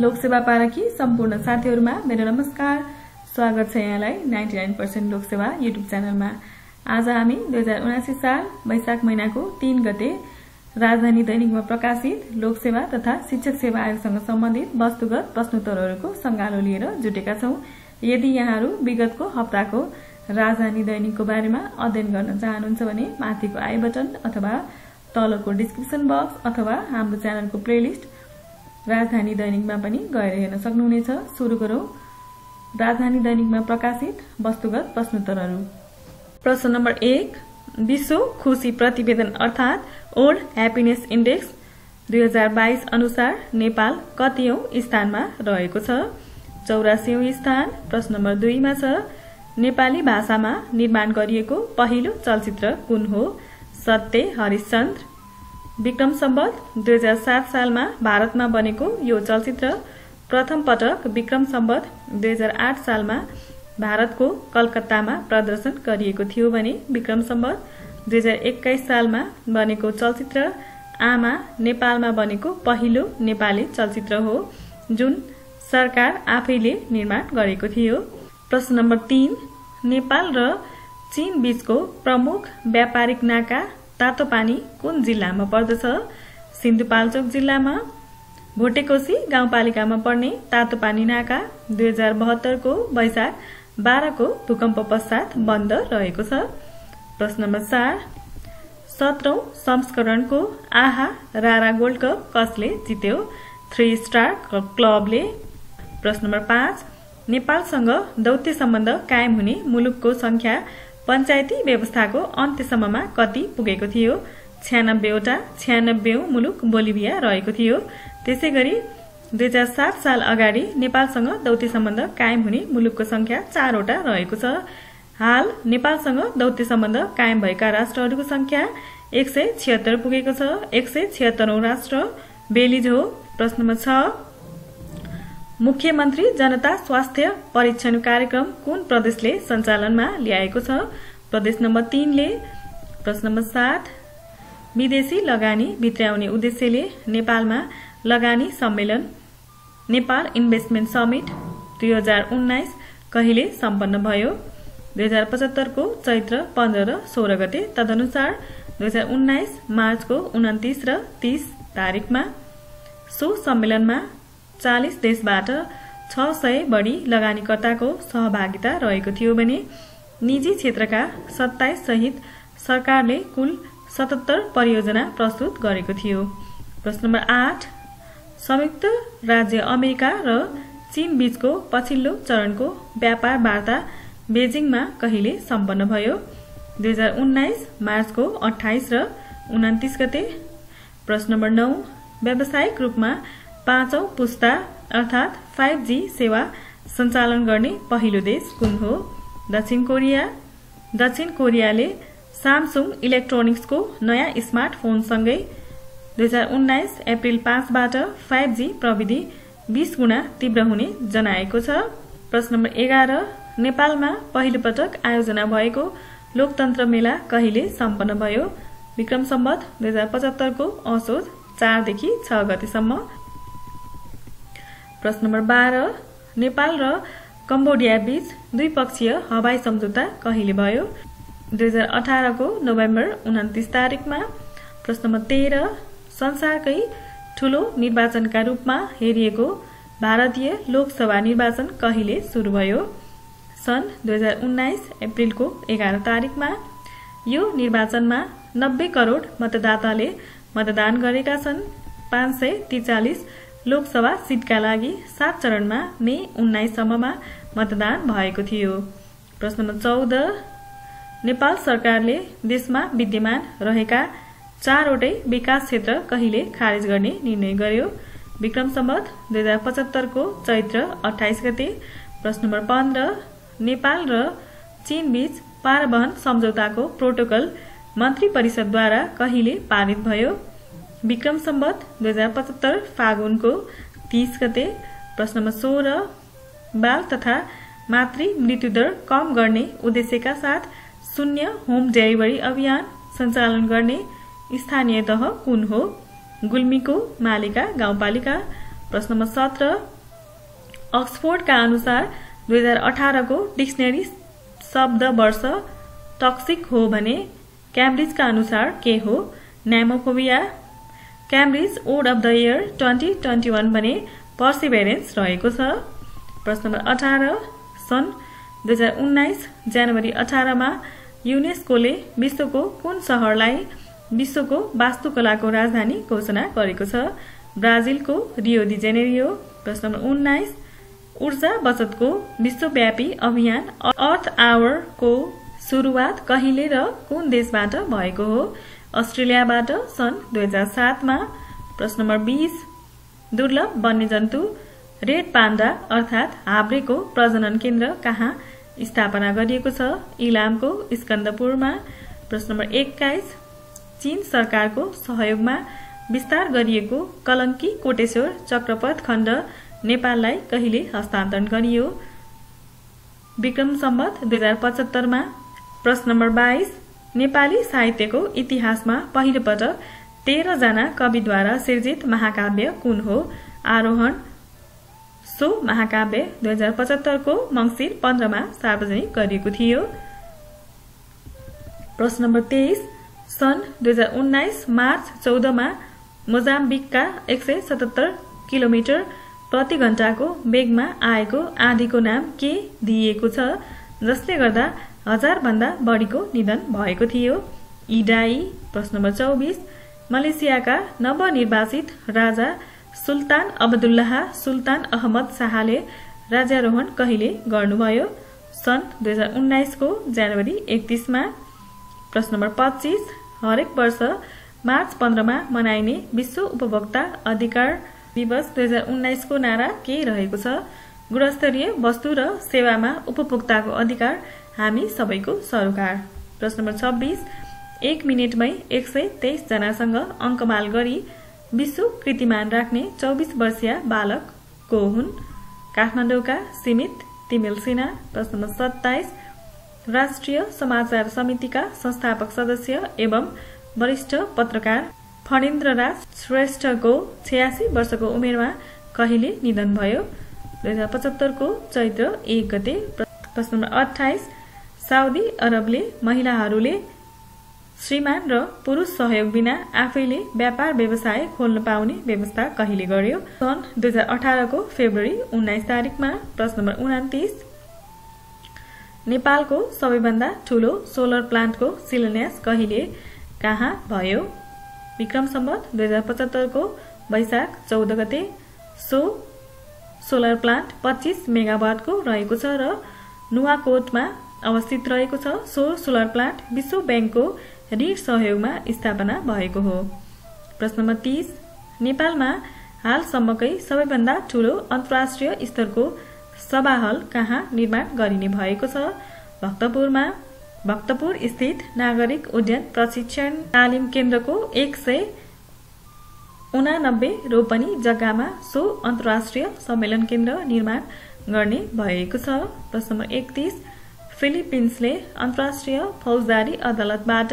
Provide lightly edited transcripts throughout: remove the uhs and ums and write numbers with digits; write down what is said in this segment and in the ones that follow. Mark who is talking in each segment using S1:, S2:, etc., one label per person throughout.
S1: लोकसेवा पारखी सम्पूर्ण साथीहरुमा मेरो नमस्कार। स्वागत छ यहाँलाई 99% लोकसेवा युट्युब च्यानलमा। आज हामी 2079 साल वैशाख महिनाको 3 गते राजधानी दैनिकमा प्रकाशित लोकसेवा तथा शिक्षक सेवा आयोगसँग सम्बन्धित वस्तुगत प्रश्नोत्तरहरूको संगालो लिएर जुटेका छौं। यदि यहाँहरू विगतको हप्ताको राजधानी दैनिकको बारेमा अध्ययन गर्न चाहनुहुन्छ भने माथिको आई बटन अथवा तलको डिस्क्रिप्सन बक्स अथवा हाम्रो च्यानलको प्लेलिस्ट राजधानी दैनिकमा पनि गएर हेर्न सक्नुहुनेछ। सुरु गरौं राजधानी दैनिकमा प्रकाशित वस्तुगत प्रश्नोत्तरहरू। प्रश्न नम्बर 1, विश्व खुशी प्रतिवेदन अर्थात वर्ल्ड ह्याप्पीनेस इन्डेक्स 2022 अनुसार नेपाल कतिऔं स्थानमा रहेको छ? 84औं स्थान। प्रश्न नम्बर 2 मा छ, नेपाली भाषामा निर्माण गरिएको पहिलो चलचित्र कुन हो? सत्य हरिश्चन्द्र। विक्रम सम्वत 2007 सालमा भारतमा बनेको यो चलचित्र प्रथम पटक विक्रम सम्वत 2008 सालमा भारतको कलकत्तामा प्रदर्शन गरिएको थियो भने विक्रम सम्वत 2021 सालमा बनेको चलचित्र आमा नेपालमा बनेको पहिलो नेपाली चलचित्र हो जुन सरकार आफैले निर्माण गरेको थियो। प्रश्न नम्बर 3, नेपाल र चीन बीचको प्रमुख व्यापारिक नाका तातोपानी कुन जिल्लामा पर्दछ? सिन्धुपाल्चोक जिल्लामा। भोटेकोशी गाउँपालिकामा पर्ने तातोपानी नाका 2072 को वैशाख 12 को भूकम्प पश्चात बन्द रहेको छ। प्रश्न नम्बर 4, 17औं संस्करणको आहा रारा गोल्ड कप कसले जित्यो? 3 स्टार क्लबले। प्रश्न नम्बर 5, नेपालसँग दौत्य सम्बन्ध कायम हुने मुलुकको संख्या पञ्चायती व्यवस्थाको अन्त्यसम्ममा कति पुगेको थियो? 96वटा। 96औं मुलुक बोलिभिया रहेको थियो। त्यसैगरी 2007 साल अगाडि नेपालसँग दौत्य सम्बन्ध कायम हुने मुलुकको संख्या 4वटा रहेको छ। हाल नेपालसँग दौत्य सम्बन्ध कायम भएका राष्ट्रहरूको संख्या 176 पुगेको छ। 176औं राष्ट्र बेलिज हो। प्रश्न नम्बर 6, मुख्यमन्त्री जनता स्वास्थ्य परीक्षण कार्यक्रम कुन प्रदेशले सञ्चालनमा ल्याएको छ? प्रदेश नम्बर 3 ले। प्रश्न नम्बर 7, विदेशी लगानी भित्र्याउने उद्देश्यले नेपालमा लगानी सम्मेलन नेपाल इन्भेस्टमेन्ट समिट 2019 कहिले सम्पन्न भयो? 2075 को चैत्र 15 र 16 गते। तदनुसार 2019 मार्चको 29 र 30 तारिखमा। सो सम्मेलनमा 40 देशबाट 600 बढी लगानीकर्ताको सहभागिता रहेको थियो भने निजी क्षेत्रका 27 सहित सरकारले कुल 77 परियोजना प्रस्तुत गरेको थियो। प्रश्न नम्बर 8, संयुक्त राज्य अमेरिका र चीन बीचको पछिल्लो चरणको व्यापार वार्ता बेजिङमा कहिले सम्पन्न भयो? 2019 मार्चको 28 र 29 गते। प्रश्न नम्बर 9, व्यावसायिक रूपमा 5औं पुस्ता अर्थात 5G सेवा सञ्चालन गर्ने पहिलो देश कुन हो? दक्षिण कोरिया। दक्षिण कोरियाले सामसुङ इलेक्ट्रोनिक्सको नयाँ स्मार्टफोनसँगै 2019 अप्रिल 5 बाट 5G प्रविधि 20 गुणा तीव्र हुने जनाएको छ। प्रश्न नम्बर 11, नेपालमा पहिलो पटक आयोजना भएको लोकतन्त्र मेला कहिले सम्पन्न भयो? विक्रम सम्वत 2075 को असोज 4 देखि 6 गतेसम्म। प्रश्न नम्बर 12, नेपाल र कम्बोडिया बीच द्विपक्षीय हवाई सम्झौता कहिले भयो? 2018 को नोभेम्बर 29 तारिखमा। प्रश्न नम्बर 13, संसारकै ठूलो निर्वाचनका रूपमा हेरिएको भारतीय लोकसभा निर्वाचन कहिले सुरु भयो? सन् 2019 अप्रिलको 11 तारिखमा। यो निर्वाचनमा 90 करोड मतदाताले मतदान गरेका छन्। 543 लोकसभा सिटका लागि 7 चरणमा मे 19 सम्ममा मतदान भएको थियो। प्रश्न नम्बर 14, नेपाल सरकारले देशमा विद्यमान रहेका 4वटै विकास क्षेत्र कहिले खारेज गर्ने निर्णय गर्यो? विक्रम सम्वत 2075 को चैत्र 28 गते। प्रश्न नम्बर 15, नेपाल र चीन बीच पारवहन सम्झौताको प्रोटोकल मन्त्री परिषदद्वारा कहिले पारित भयो? विक्रम सम्वत 2075 फागुनको 30 गते। प्रश्न नम्बर 16, बाल तथा मातृ मृत्युदर कम गर्ने उद्देश्यका साथ शून्य होम डेलिभरी अभियान सञ्चालन गर्ने स्थानीय तह कुन हो? गुल्मीको मालिका गाउँपालिका। प्रश्न नम्बर 17, अक्सफोर्डका अनुसार 2018 को डिक्सनरी शब्द वर्ष टक्सिक हो भने क्याम्ब्रिजका अनुसार के हो? Nomophobia. Cambridge word of the year 2021 भने पर्सिभेरेन्स रहेको छ। प्रश्न नम्बर 18 सन् 2019 जनवरी 18 मा युनेस्कोले विश्वको कुन शहरलाई विश्वको वास्तुकलाको राजधानी घोषणा गरेको छ? ब्राजिलको रियो डी जेनेरियो। प्रश्न नम्बर 19 ऊर्जा बचतको विश्वव्यापी अभियान अर्थ आवर को सुरुवात कहिले र कुन देशबाट भएको हो? अस्ट्रेलियाबाट सन् 2007 मा। प्रश्न नम्बर 20 दुर्लभ वन्यजन्तु रेड पान्डा अर्थात हाब्रेको प्रजनन केन्द्र कहाँ स्थापना गरिएको छ? इलामको स्कन्दपुरमा। प्रश्न नम्बर 21 चीन सरकारको सहयोगमा विस्तार गरिएको कलंकी कोटेश्वर चक्रपथ खण्ड नेपाललाई कहिले हस्तान्तरण गरियो? विक्रम सम्वत 2075 मा। प्रश्न नम्बर 22 नेपाली साहित्यको इतिहासमा पहिलो पटक 13 जना कविद्वारा सिर्जित महाकाव्य कुन हो? आरोहण। सो महाकाव्य 2075 को मंसिर 15 मा सार्वजनिक गरिएको थियो। प्रश्न नम्बर 23 सन् 2019 मार्च 14 मा मोजाम्बिकका 177 किलोमिटर प्रति घण्टाको वेगमा आएको आँधीको नाम के दिइएको छ जसले गर्दा 1000 भन्दा बढीको निधन भएको थियो? इडाई। प्रश्न नम्बर 24 मलेसियाका नवनिर्वाचित राजा सुल्तान अब्दुल्लाह सुल्तान अहमद शाहले राज्यारोहण कहिले गर्नुभयो? सन् 2019 को जनवरी 31 मा। प्रश्न नम्बर 25 हरेक वर्ष मार्च 15 मा मनाइने विश्व उपभोक्ता अधिकार दिवस 2019 को नारा के रहेको छ? गुणस्तरीय वस्तु र सेवामा उपभोक्ताको अधिकार हामी सबैको सरोकार। प्रश्न नम्बर 26 1 मिनेटमै 123 जनासँग अंकमाल गरी विश्व कीर्तिमान राख्ने 24 वर्षीय बालक को हुन्? काठमाडौँका सीमित तिमेल सिन्हा। प्रश्न नम्बर 27 राष्ट्रिय समाचार समितिका संस्थापक सदस्य एवं वरिष्ठ पत्रकार फणेन्द्रराज श्रेष्ठको 86 वर्षको उमेरमा कहिले निधन भयो? 2075 को चैत्र 1 गते। प्रश्न नम्बर 28 साउदी अरबले महिलाहरूले श्रीमान र पुरुष सहयोग बिना आफैले व्यापार व्यवसाय खोल्न पाउने व्यवस्था कहिले गर्यो? सन् 2018 को फेब्रुअरी 19 तारिकमा। प्रश्न नम्बर 29 नेपालको सबैभन्दा ठूलो सोलर प्लान्टको शिलान्यास कहिले कहाँ भयो? विक्रम सम्वत 2075 को वैशाख 14 गते। सो सोलर प्लान्ट 25 मेगावाटको रहेको छ र नुवाकोटमा अवस्थित रहेको छ। सो सोलर प्लान्ट विश्व बैंकको ऋण सहयोगमा स्थापना भएको हो। प्रश्न नम्बर 30 नेपालमा हालसम्मकै सबैभन्दा ठूलो अन्तर्राष्ट्रिय स्तरको सभा हल कहाँ निर्माण गरिने भएको छ? भक्तपुरमा। भक्तपुर स्थित नागरिक उड्डयन प्रशिक्षण तालिम केन्द्रको 189 रोपनी जग्गामा सो अन्तर्राष्ट्रिय सम्मेलन केन्द्र निर्माण गर्ने भएको छ। प्रश्न नम्बर 31 फिलिपिन्सले अन्तर्राष्ट्रिय फौजदारी अदालतबाट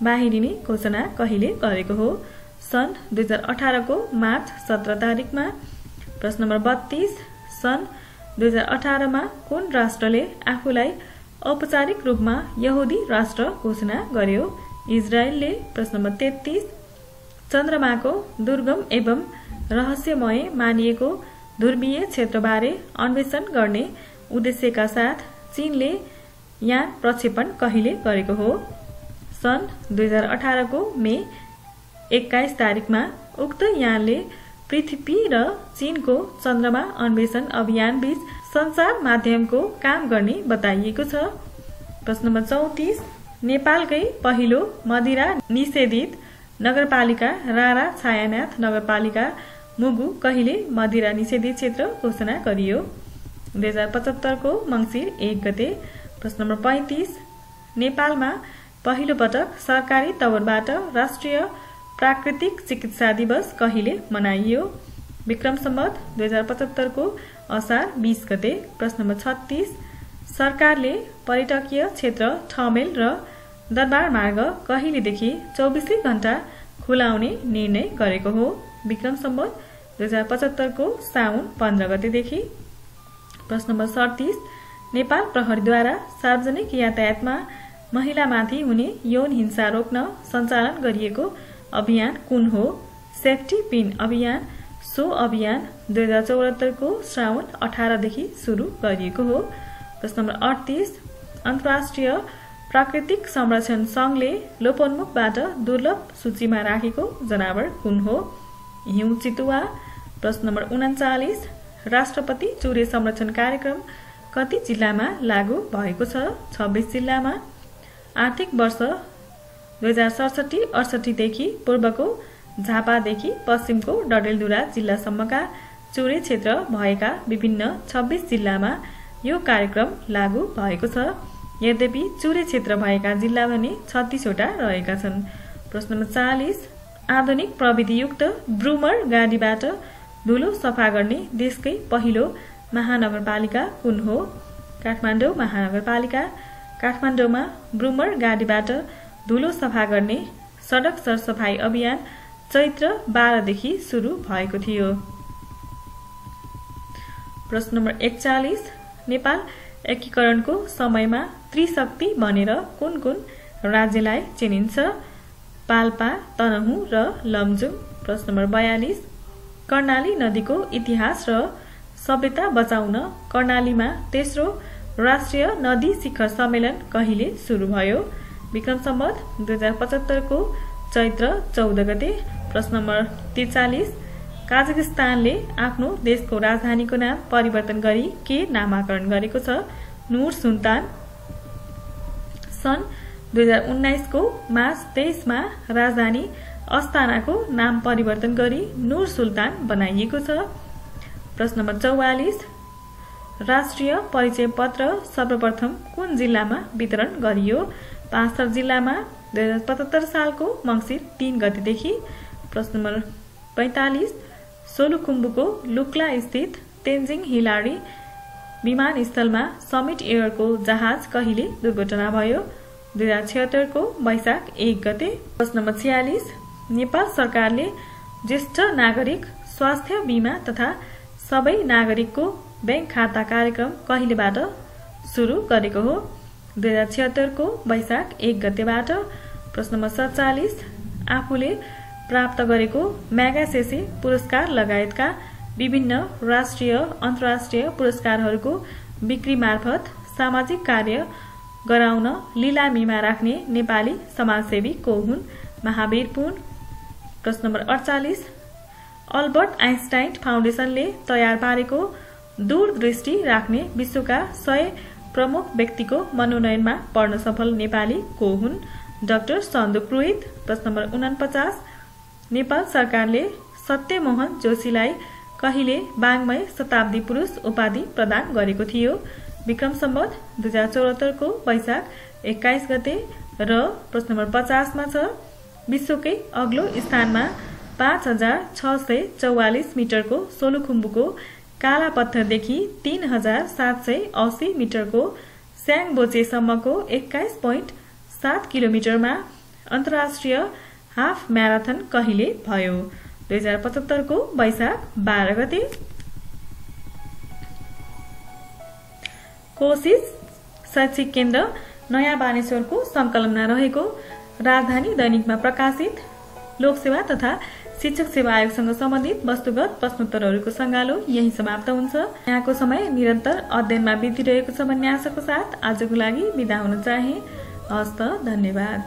S1: बाहिरिने घोषणा कहिले गरेको हो? सन् 2018 को मार्च 17 तारिकमा। प्रश्न नम्बर 32 सन् 2018 मा कुन राष्ट्रले आफूलाई औपचारिक रूपमा यहुदी राष्ट्र घोषणा गर्यो? इजरायलले। प्रश्न नम्बर 33 चन्द्रमाको दुर्गम एवं रहस्यमय मानिएको ध्रुवीय क्षेत्रबारे अन्वेषण गर्ने उद्देश्यका साथ चीनले यान प्रक्षेपण कहिले गरेको हो? सन् 2018 को मे 21 तारिकमा। उक्त यानले पृथ्वी र चीनको चन्द्रमा अन्वेषण अभियान बीच संचार माध्यमको काम गर्ने बताइएको छ। प्रश्न नम्बर 34 नेपालकै पहिलो मदिरा निषेधित नगरपालिका रारा छायानाथ नगरपालिका मुगु कहिले मदिरा निषेधित क्षेत्र घोषणा गरियो? 2075 को मंसिर 1 गते। प्रश्न नम्बर 35 नेपालमा पहिलो पटक सरकारी तवरबाट राष्ट्रिय प्राकृतिक चिकित्सा दिवस कहिले मनाइयो? विक्रम सम्वत 2075 को असार 20 गते। प्रश्न नम्बर 36 सरकारले पर्यटकीय क्षेत्र ठमेल र दरबार मार्ग कहिलेदेखि 24 घण्टा खुलाउने निर्णय गरेको हो? विक्रम सम्वत 2075 को साउन 15 गतेदेखि। प्रश्न नम्बर 37 नेपाल प्रहरीद्वारा सार्वजनिक यातायातमा महिलामाथि हुने यौन हिंसा रोक्न सञ्चालन गरिएको अभियान कुन हो? सेफ्टी पिन अभियान। सो अभियान 2074 को श्रावण 18 देखि सुरु गरिएको हो। प्रश्न नम्बर 38 अन्तर्राष्ट्रिय प्राकृतिक संरक्षण संघले लोपोन्मुखबाट दुर्लभ सूचीमा राखेको जनावर कुन हो? हिउँ चितुवा। प्रश्न नम्बर 39 राष्ट्रपति चुरे संरक्षण कार्यक्रम कति जिल्लामा लागू भएको छ? 26 जिल्लामा। आर्थिक वर्ष 2067-68 देखि पूर्वको झापादेखि पश्चिमको डडेलधुरा जिल्लासम्मका चुरे क्षेत्र भएका विभिन्न 26 जिल्लामा यो कार्यक्रम लागू भएको छ। यद्यपि चुरे क्षेत्र भएका जिल्ला भने 36 वटा रहेका छन्। प्रश्न नम्बर 40 आधुनिक प्रविधियुक्त ब्रुमर गाडीबाट धुलो सफा गर्ने देशकै पहिलो महानगरपालिका कुन हो? काठमाडौँ महानगरपालिका। काठमाडौँमा ब्रुमर गाडीबाट धुलो सफा गर्ने सडक सरसफाई अभियान चैत्र 12 देखि सुरु भएको थियो। प्रश्न नम्बर 41 नेपाल एकीकरणको समयमा त्रिशक्ति भनेर कुन कुन राज्यलाई चिनिन्छ? पाल्पा, तनहुँ र लमजुङ। प्रश्न नम्बर 42 कर्णाली नदीको इतिहास र सभ्यता बचाउन कर्णालीमा तेस्रो राष्ट्रिय नदी शिखर सम्मेलन कहिले सुरु भयो? विक्रम सम्वत 2075 को चैत्र 14 गते। प्रश्न नम्बर 43 काजाकिस्तानले आफ्नो देशको राजधानीको नाम परिवर्तन गरी के नामाकरण गरेको छ? नुर सुल्तान। सन् 2019 को मार्च 23 मा राजधानी अस्तानाको नाम परिवर्तन गरी नुर सुल्तान बनाइएको छ। प्रश्न नम्बर 44 राष्ट्रिय परिचय पत्र सर्वप्रथम कुन जिल्लामा वितरण गरियो? पाँचथर जिल्लामा 2077 सालको मङ्सिर 3 गतेदेखि। प्रश्न नम्बर 45 सोलुखुम्बुको लुक्ला स्थित तेन्जिङ हिलारी विमानस्थलमा समिट एयरको जहाज कहिले दुर्घटना भयो? 2076 को वैशाख 1 गते। प्रश्न नम्बर 46 नेपाल सरकारले ज्येष्ठ नागरिक स्वास्थ्य बीमा तथा सबै नागरिकको बैंक खाता कार्यक्रम कहिलेबाट सुरु गरेको हो? 2076 को वैशाख 1 गतेबाट। प्रश्न नम्बर 47 आफूले प्राप्त गरेको म्यागासेसे पुरस्कार लगायतका विभिन्न राष्ट्रिय अन्तर्राष्ट्रिय पुरस्कारहरूको बिक्री मार्फत सामाजिक कार्य गराउन लिलामीमा राख्ने नेपाली समाजसेवी को हुन्? महावीर पुन। प्रश्न नम्बर 48 अल्बर्ट आइन्स्टाइन फाउन्डेसनले तयार पारेको दूरदृष्टि राख्ने विश्वका 100 प्रमुख व्यक्तिको मनोनयनमा पर्न सफल नेपाली को हुन्? डाक्टर सन्दु पुरोहित। प्रश्न नम्बर 49 नेपाल सरकारले सत्यमोहन जोशीलाई कहिले वाङ्मय शताब्दी पुरुष उपाधि प्रदान गरेको थियो? विक्रम सम्वत 2074 को वैशाख 21 गते। र प्रश्न नम्बर 50 मा छ विश्वकै अग्लो स्थानमा 5644 मिटरको सोलुखुम्बुको काला पत्थरदेखि 3780 मिटरको स्याङबोचेसम्मको 21.7 किलोमिटरमा अन्तर्राष्ट्रिय हाफ म्याराथन कहिले भयो? 2075 को वैशाख 12 गते। कोशिश शैक्षिक केन्द्र नयाँ बानेश्वरको संकलनमा रहेको राजधानी दैनिकमा प्रकाशित लोकसेवा तथा शिक्षक सेवा आयोगसँग सम्बन्धित वस्तुगत प्रश्नोत्तरहरूको संगालो यही समाप्त हुन्छ। यहाँको समय निरन्तर अध्ययनमा बितिरहेको छ भन्ने आशाको साथ आजको लागि बिदा हुन चाहे। हस्त धन्यवाद।